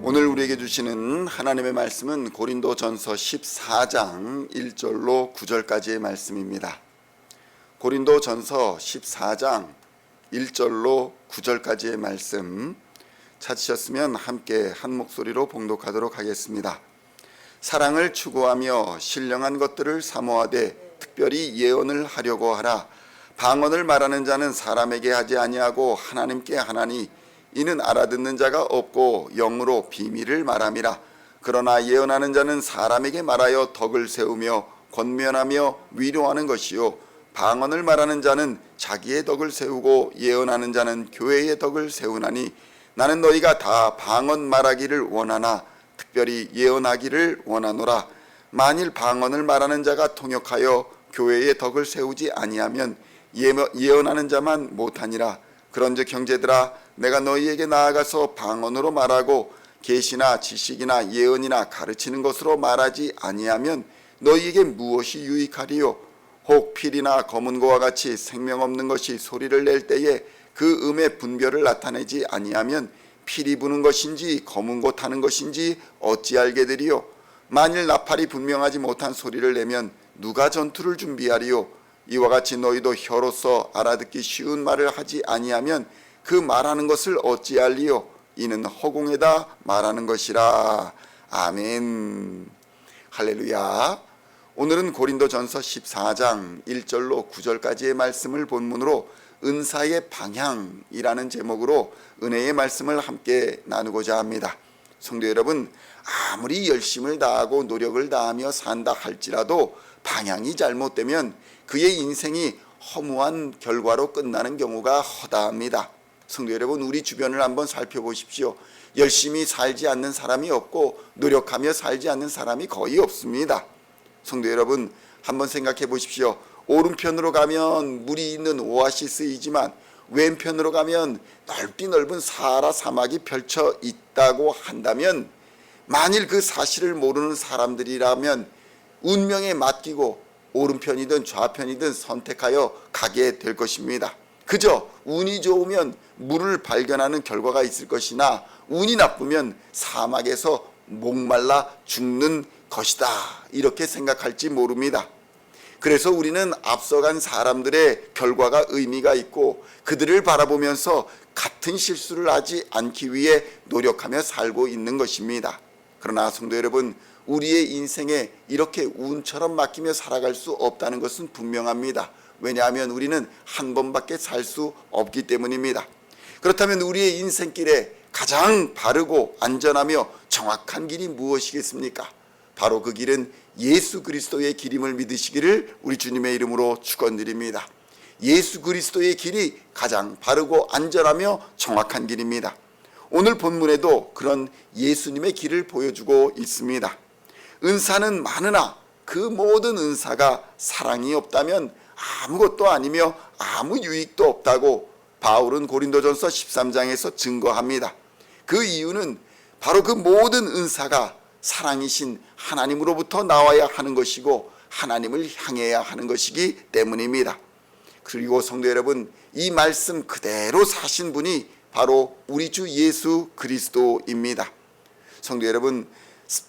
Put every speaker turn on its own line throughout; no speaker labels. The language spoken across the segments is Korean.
오늘 우리에게 주시는 하나님의 말씀은 고린도전서 14장 1절로 9절까지의 말씀입니다. 고린도전서 14장 1절로 9절까지의 말씀 찾으셨으면 함께 한 목소리로 봉독하도록 하겠습니다. 사랑을 추구하며 신령한 것들을 사모하되 특별히 예언을 하려고 하라. 방언을 말하는 자는 사람에게 하지 아니하고 하나님께 하나니 이는 알아듣는 자가 없고 영으로 비밀을 말함이라. 그러나 예언하는 자는 사람에게 말하여 덕을 세우며 권면하며 위로하는 것이요 방언을 말하는 자는 자기의 덕을 세우고 예언하는 자는 교회의 덕을 세우나니 나는 너희가 다 방언 말하기를 원하나 특별히 예언하기를 원하노라. 만일 방언을 말하는 자가 통역하여 교회의 덕을 세우지 아니하면 예언하는 자만 못하니라. 그런즉 형제들아, 내가 너희에게 나아가서 방언으로 말하고 계시나 지식이나 예언이나 가르치는 것으로 말하지 아니하면 너희에게 무엇이 유익하리요? 혹 필이나 검은 고와 같이 생명 없는 것이 소리를 낼 때에 그 음의 분별을 나타내지 아니하면 필이 부는 것인지 검은 고 타는 것인지 어찌 알게 되리요? 만일 나팔이 분명하지 못한 소리를 내면 누가 전투를 준비하리요? 이와 같이 너희도 혀로서 알아듣기 쉬운 말을 하지 아니하면 그 말하는 것을 어찌 알리요? 이는 허공에다 말하는 것이라. 아멘. 할렐루야. 오늘은 고린도전서 14장 1절로 9절까지의 말씀을 본문으로 은사의 방향이라는 제목으로 은혜의 말씀을 함께 나누고자 합니다. 성도 여러분, 아무리 열심을 다하고 노력을 다하며 산다 할지라도 방향이 잘못되면 그의 인생이 허무한 결과로 끝나는 경우가 허다합니다. 성도 여러분, 우리 주변을 한번 살펴보십시오. 열심히 살지 않는 사람이 없고 노력하며 살지 않는 사람이 거의 없습니다. 성도 여러분, 한번 생각해 보십시오. 오른편으로 가면 물이 있는 오아시스이지만 왼편으로 가면 넓디 넓은 사하라 사막이 펼쳐 있다고 한다면, 만일 그 사실을 모르는 사람들이라면 운명에 맡기고 오른편이든 좌편이든 선택하여 가게 될 것입니다. 그저 운이 좋으면 물을 발견하는 결과가 있을 것이나 운이 나쁘면 사막에서 목말라 죽는 것이다, 이렇게 생각할지 모릅니다. 그래서 우리는 앞서간 사람들의 결과가 의미가 있고 그들을 바라보면서 같은 실수를 하지 않기 위해 노력하며 살고 있는 것입니다. 그러나 성도 여러분, 우리의 인생에 이렇게 운처럼 맡기며 살아갈 수 없다는 것은 분명합니다. 왜냐하면 우리는 한 번밖에 살 수 없기 때문입니다. 그렇다면 우리의 인생길에 가장 바르고 안전하며 정확한 길이 무엇이겠습니까? 바로 그 길은 예수 그리스도의 길임을 믿으시기를 우리 주님의 이름으로 축원드립니다. 예수 그리스도의 길이 가장 바르고 안전하며 정확한 길입니다. 오늘 본문에도 그런 예수님의 길을 보여주고 있습니다. 은사는 많으나 그 모든 은사가 사랑이 없다면 아무것도 아니며 아무 유익도 없다고 바울은 고린도전서 13장에서 증거합니다. 그 이유는 바로 그 모든 은사가 사랑이신 하나님으로부터 나와야 하는 것이고 하나님을 향해야 하는 것이기 때문입니다. 그리고 성도 여러분, 이 말씀 그대로 사신 분이 바로 우리 주 예수 그리스도입니다. 성도 여러분,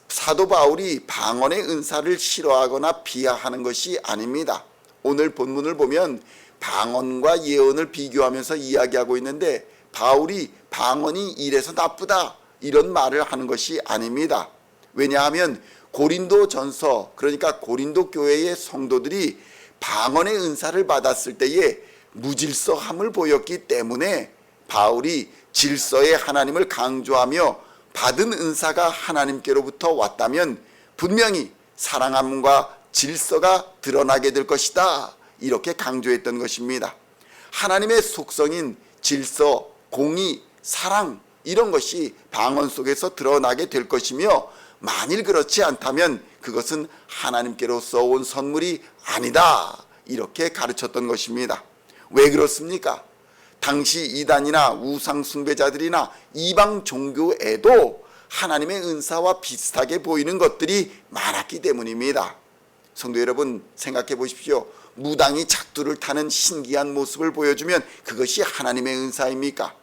사도 바울이 방언의 은사를 싫어하거나 비하하는 것이 아닙니다. 오늘 본문을 보면 방언과 예언을 비교하면서 이야기하고 있는데 바울이 방언이 이래서 나쁘다 이런 말을 하는 것이 아닙니다. 왜냐하면 고린도전서, 그러니까 고린도 교회의 성도들이 방언의 은사를 받았을 때에 무질서함을 보였기 때문에 바울이 질서의 하나님을 강조하며 받은 은사가 하나님께로부터 왔다면 분명히 사랑함과 질서가 드러나게 될 것이다, 이렇게 강조했던 것입니다. 하나님의 속성인 질서, 공의, 사랑, 이런 것이 방언 속에서 드러나게 될 것이며 만일 그렇지 않다면 그것은 하나님께로서 온 선물이 아니다, 이렇게 가르쳤던 것입니다. 왜 그렇습니까? 당시 이단이나 우상 숭배자들이나 이방 종교에도 하나님의 은사와 비슷하게 보이는 것들이 많았기 때문입니다. 성도 여러분, 생각해 보십시오. 무당이 작두를 타는 신기한 모습을 보여주면 그것이 하나님의 은사입니까?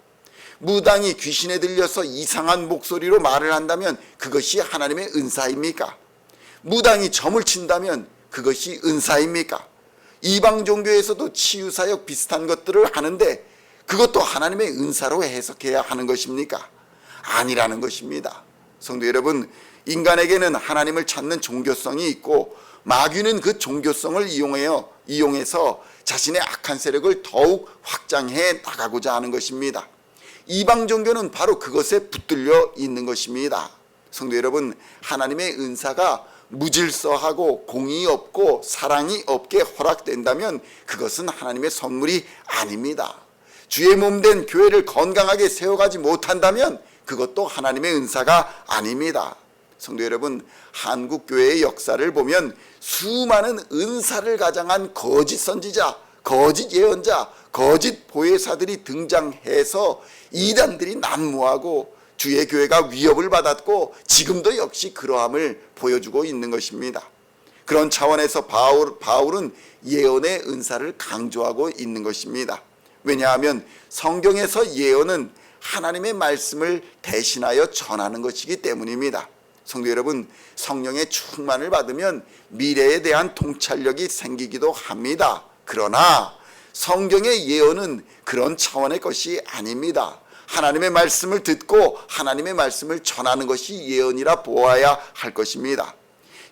무당이 귀신에 들려서 이상한 목소리로 말을 한다면 그것이 하나님의 은사입니까? 무당이 점을 친다면 그것이 은사입니까? 이방 종교에서도 치유사역 비슷한 것들을 하는데 그것도 하나님의 은사로 해석해야 하는 것입니까? 아니라는 것입니다. 성도 여러분, 인간에게는 하나님을 찾는 종교성이 있고 마귀는 그 종교성을 이용해서 자신의 악한 세력을 더욱 확장해 나가고자 하는 것입니다. 이방 종교는 바로 그것에 붙들려 있는 것입니다. 성도 여러분, 하나님의 은사가 무질서하고 공의 없고 사랑이 없게 허락된다면 그것은 하나님의 선물이 아닙니다. 주의 몸된 교회를 건강하게 세워가지 못한다면 그것도 하나님의 은사가 아닙니다. 성도 여러분, 한국 교회의 역사를 보면 수많은 은사를 가장한 거짓 선지자, 거짓 예언자, 거짓 보혜사들이 등장해서 이단들이 난무하고 주의 교회가 위협을 받았고 지금도 역시 그러함을 보여주고 있는 것입니다. 그런 차원에서 바울은 예언의 은사를 강조하고 있는 것입니다. 왜냐하면 성경에서 예언은 하나님의 말씀을 대신하여 전하는 것이기 때문입니다. 성도 여러분, 성령의 충만을 받으면 미래에 대한 통찰력이 생기기도 합니다. 그러나 성경의 예언은 그런 차원의 것이 아닙니다. 하나님의 말씀을 듣고 하나님의 말씀을 전하는 것이 예언이라 보아야 할 것입니다.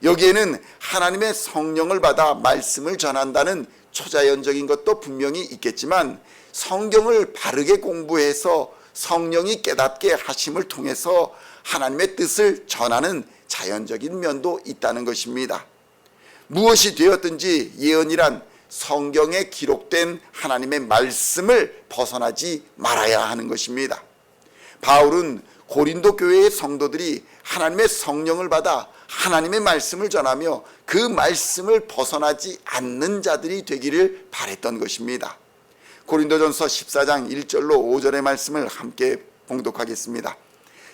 여기에는 하나님의 성령을 받아 말씀을 전한다는 초자연적인 것도 분명히 있겠지만 성경을 바르게 공부해서 성령이 깨닫게 하심을 통해서 하나님의 뜻을 전하는 자연적인 면도 있다는 것입니다. 무엇이 되었든지 예언이란 성경에 기록된 하나님의 말씀을 벗어나지 말아야 하는 것입니다. 바울은 고린도 교회의 성도들이 하나님의 성령을 받아 하나님의 말씀을 전하며 그 말씀을 벗어나지 않는 자들이 되기를 바랬던 것입니다. 고린도전서 14장 1절로 5절의 말씀을 함께 봉독하겠습니다.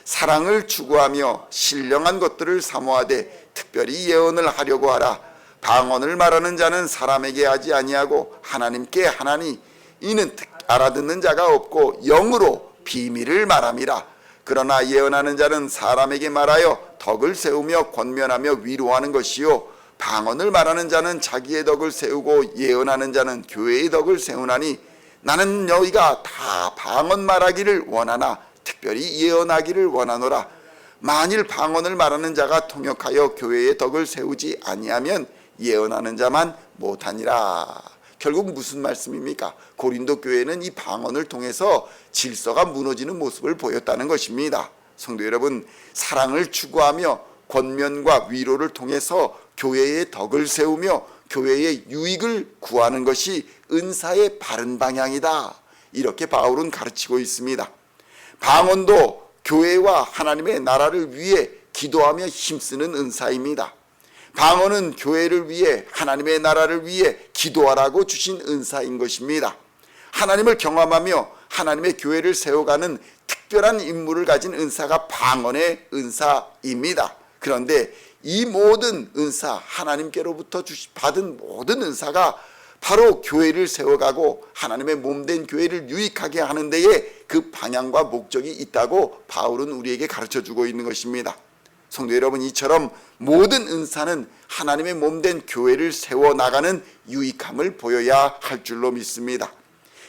사랑을 추구하며 신령한 것들을 사모하되 특별히 예언을 하려고 하라. 방언을 말하는 자는 사람에게 하지 아니하고 하나님께 하나니 이는 알아듣는 자가 없고 영으로 비밀을 말함이라. 그러나 예언하는 자는 사람에게 말하여 덕을 세우며 권면하며 위로하는 것이요 방언을 말하는 자는 자기의 덕을 세우고 예언하는 자는 교회의 덕을 세우나니 나는 너희가 다 방언 말하기를 원하나 특별히 예언하기를 원하노라. 만일 방언을 말하는 자가 통역하여 교회의 덕을 세우지 아니하면 예언하는 자만 못하니라. 결국 무슨 말씀입니까? 고린도 교회는 이 방언을 통해서 질서가 무너지는 모습을 보였다는 것입니다. 성도 여러분, 사랑을 추구하며 권면과 위로를 통해서 교회의 덕을 세우며 교회의 유익을 구하는 것이 은사의 바른 방향이다. 이렇게 바울은 가르치고 있습니다. 방언도 교회와 하나님의 나라를 위해 기도하며 힘쓰는 은사입니다. 방언은 교회를 위해 하나님의 나라를 위해 기도하라고 주신 은사인 것입니다. 하나님을 경험하며 하나님의 교회를 세워가는 특별한 임무를 가진 은사가 방언의 은사입니다. 그런데 이 모든 은사, 하나님께로부터 받은 모든 은사가 바로 교회를 세워가고 하나님의 몸된 교회를 유익하게 하는 데에 그 방향과 목적이 있다고 바울은 우리에게 가르쳐주고 있는 것입니다. 성도 여러분, 이처럼 모든 은사는 하나님의 몸된 교회를 세워나가는 유익함을 보여야 할 줄로 믿습니다.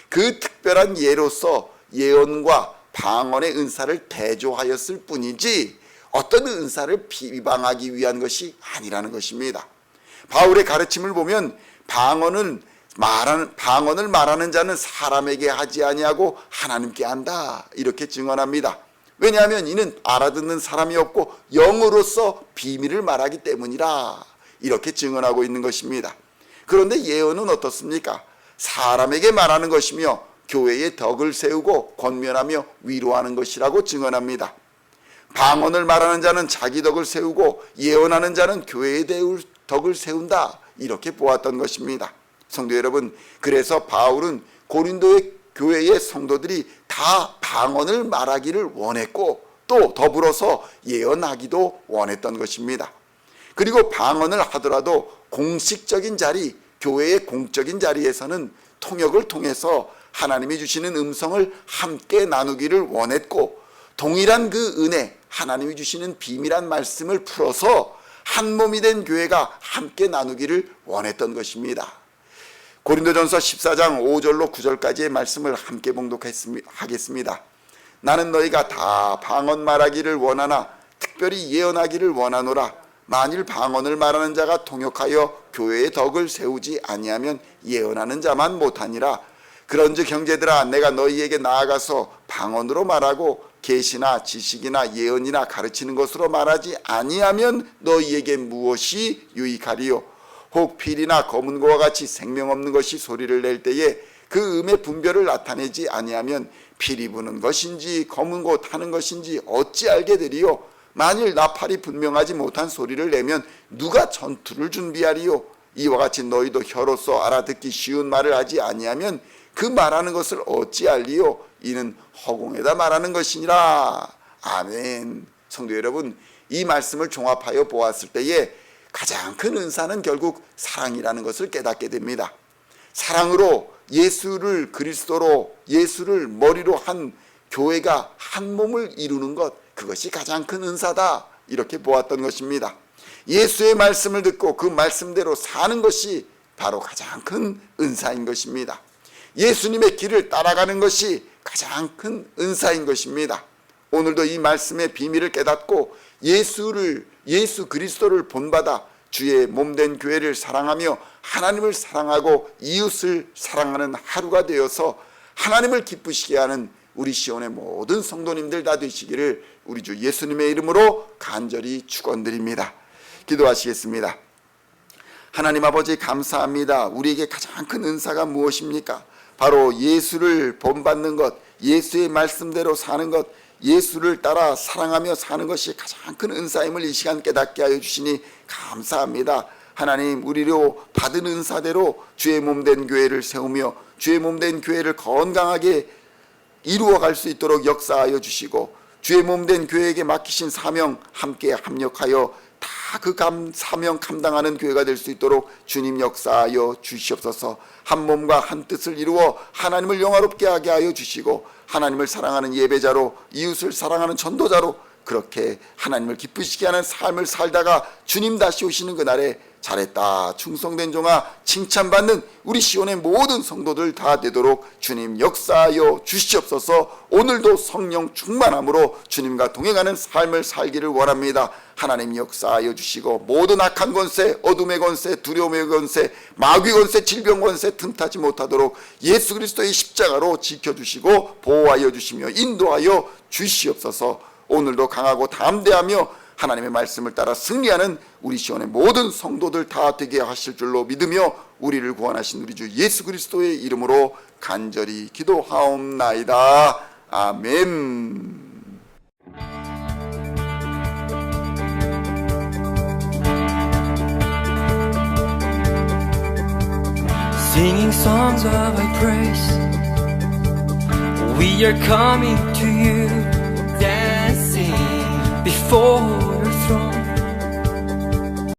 그 특별한 예로서 예언과 방언의 은사를 대조하였을 뿐이지 어떤 은사를 비방하기 위한 것이 아니라는 것입니다. 바울의 가르침을 보면 방언을 말하는 자는 사람에게 하지 아니하고 하나님께 한다, 이렇게 증언합니다. 왜냐하면 이는 알아듣는 사람이 없고 영으로서 비밀을 말하기 때문이라, 이렇게 증언하고 있는 것입니다. 그런데 예언은 어떻습니까? 사람에게 말하는 것이며 교회의 덕을 세우고 권면하며 위로하는 것이라고 증언합니다. 방언을 말하는 자는 자기 덕을 세우고 예언하는 자는 교회의 덕을 세운다, 이렇게 보았던 것입니다. 성도 여러분, 그래서 바울은 고린도의 교회의 성도들이 다 방언을 말하기를 원했고 또 더불어서 예언하기도 원했던 것입니다. 그리고 방언을 하더라도 공식적인 자리, 교회의 공적인 자리에서는 통역을 통해서 하나님이 주시는 음성을 함께 나누기를 원했고, 동일한 그 은혜, 하나님이 주시는 비밀한 말씀을 풀어서 한 몸이 된 교회가 함께 나누기를 원했던 것입니다. 고린도전서 14장 5절로 9절까지의 말씀을 함께 봉독하겠습니다. 나는 너희가 다 방언 말하기를 원하나 특별히 예언하기를 원하노라. 만일 방언을 말하는 자가 통역하여 교회의 덕을 세우지 아니하면 예언하는 자만 못하니라. 그런즉 형제들아, 내가 너희에게 나아가서 방언으로 말하고 계시나 지식이나 예언이나 가르치는 것으로 말하지 아니하면 너희에게 무엇이 유익하리요? 혹 필이나 검은 고와 같이 생명 없는 것이 소리를 낼 때에 그 음의 분별을 나타내지 아니하면 필이 부는 것인지 검은 고 타는 것인지 어찌 알게 되리요? 만일 나팔이 분명하지 못한 소리를 내면 누가 전투를 준비하리요? 이와 같이 너희도 혀로서 알아듣기 쉬운 말을 하지 아니하면 그 말하는 것을 어찌 알리요? 이는 허공에다 말하는 것이니라. 아멘. 성도 여러분, 이 말씀을 종합하여 보았을 때에 가장 큰 은사는 결국 사랑이라는 것을 깨닫게 됩니다. 사랑으로 예수를 그리스도로, 예수를 머리로 한 교회가 한 몸을 이루는 것, 그것이 가장 큰 은사다, 이렇게 보았던 것입니다. 예수의 말씀을 듣고 그 말씀대로 사는 것이 바로 가장 큰 은사인 것입니다. 예수님의 길을 따라가는 것이 가장 큰 은사인 것입니다. 오늘도 이 말씀의 비밀을 깨닫고 예수 그리스도를 본받아 주의 몸된 교회를 사랑하며 하나님을 사랑하고 이웃을 사랑하는 하루가 되어서 하나님을 기쁘시게 하는 우리 시온의 모든 성도님들 다 되시기를 우리 주 예수님의 이름으로 간절히 축원드립니다. 기도하시겠습니다. 하나님 아버지, 감사합니다. 우리에게 가장 큰 은사가 무엇입니까? 바로 예수를 본받는 것, 예수의 말씀대로 사는 것, 예수를 따라 사랑하며 사는 것이 가장 큰 은사임을 이 시간 깨닫게 하여 주시니 감사합니다. 하나님, 우리로 받은 은사대로 주의 몸된 교회를 세우며 주의 몸된 교회를 건강하게 이루어갈 수 있도록 역사하여 주시고, 주의 몸된 교회에게 맡기신 사명 함께 합력하여 다 그 사명 감당하는 교회가 될 수 있도록 주님 역사하여 주시옵소서. 한 몸과 한 뜻을 이루어 하나님을 영화롭게 하게 하여 주시고, 하나님을 사랑하는 예배자로, 이웃을 사랑하는 전도자로 그렇게 하나님을 기쁘시게 하는 삶을 살다가 주님 다시 오시는 그날에 잘했다, 충성된 종아, 칭찬받는 우리 시온의 모든 성도들 다 되도록 주님 역사하여 주시옵소서. 오늘도 성령 충만함으로 주님과 동행하는 삶을 살기를 원합니다. 하나님 역사하여 주시고, 모든 악한 권세, 어둠의 권세, 두려움의 권세, 마귀 권세, 질병 권세 틈타지 못하도록 예수 그리스도의 십자가로 지켜주시고 보호하여 주시며 인도하여 주시옵소서. 오늘도 강하고 담대하며 하나님의 말씀을 따라 승리하는 우리 시온의 모든 성도들 다 되게 하실 줄로 믿으며 우리를 구원하신 우리 주 예수 그리스도의 이름으로 간절히 기도하옵나이다. 아멘.
Singing songs of thy praise, we are coming to you, dancing before